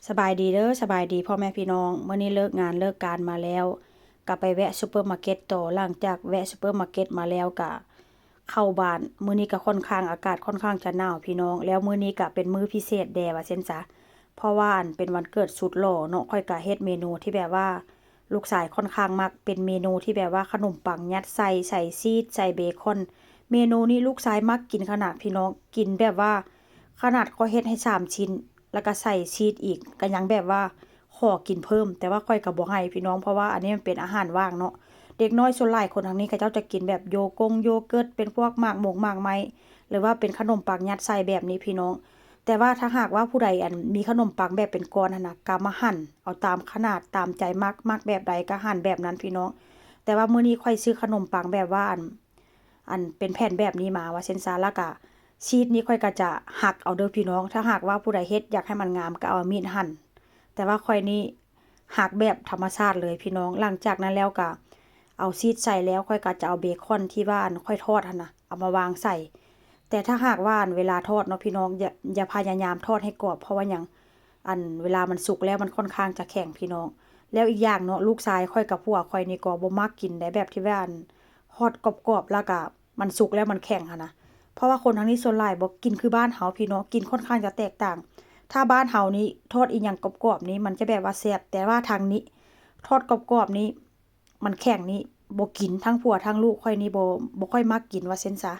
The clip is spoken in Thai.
สบายดีเด้อสบายดีพ่อแม่พี่น้องเมื่อนี้เลิกงานเลิกการมาแล้วก็ไปแวะซูเปอร์มาร์เก็ตต่อหลังจากแวะซูเปอร์มาร์เก็ตมาแล้วก็เข้าบ้านมื้อนี้ก็ค่อนข้างอากาศค่อนข้างจะหนาวพี่น้องแล้วมื้อนี้ก็เป็นมื้อพิเศษแดว่าเช่นซะเพราะว่าเป็นวันเกิดสุดหล่อเนาะค่อยก็เฮ็ดเมนูที่แบบว่าลูกชายค่อนข้างมักเป็นเมนูที่แบบว่าขนมปังยัดใส่ชีสใส่เบคอนเมนูนี้ลูกชายมักกินขนาดพี่น้องกินแบบว่าขนาดก็เฮ็ดให้3ชิ้น แล้วก็ใส่ชีสอีกก็ยังแบบว่าขอกินเพิ่มแต่ว่าค่อยก็บ่ให้พี่น้องเพราะว่าอันนี้มันเป็นอาหารว่างเนาะเด็กน้อยส่วนหลายคนทางนี้เขาเจ้าจะกินแบบโยเกิร์ตเป็นพวกหมากหมกหมากไม้หรือว่าเป็นขนมปังยัดใส่แบบนี้พี่น้องแต่ว่าถ้าหากว่าผู้ใดมีขนมปังแบบเป็นก้อนหั่นน่ะก็มาหั่นเอาตามขนาดตามใจมักแบบใดก็หั่นแบบนั้นพี่น้องแต่ว่ามื้อนี้ค่อยซื้อขนมปังแบบว่าอันเป็นแผ่นแบบนี้มาว่าเช่นซาแล้วก็ ชีสนี้ค่อยก็จะหักเอาเด้อพี่น้องถ้าหากว่าผู้ใดเฮ็ดอยากให้มันงามก็เอามีดหั่นแต่ว่าค่อยนี่หักแบบธรรมชาติเลยพี่น้องหลังจากนั้นแล้วก็เอาชีสใส่แล้วค่อยก็จะเอาเบคอนที่ว่าค่อยทอดหั่นน่ะเอามาวางใส่แต่ถ้าหากว่าเวลาทอดเนาะพี่น้องอย่าพยายามทอดให้กรอบเพราะว่าหยังเวลามันสุกแล้วมันค่อนข้างจะแข็งพี่น้องแล้วอีกอย่างเนาะลูกชายค่อยกับผัวค่อยนี่ก็บ่มักกินได้แบบที่ว่าทอดกรอบๆแล้วก็มันสุกแล้วมันแข็งหั่นน่ะ เพราะว่าคนทางนี้ส่วนหลายบ่กินคือบ้านเฮาพี่น้องกินค่อนข้างจะแตกต่างถ้าบ้านเฮานี่ทอดอีหยังกรอบๆนี้มันจะแบบว่าแซ่บแต่ว่าทางนี้ทอดกรอบๆนี้มันแข็งนี่บ่กินทั้งผัวทั้งลูกค่อยนี่บ่ค่อยมักกินว่าเซ็นซะ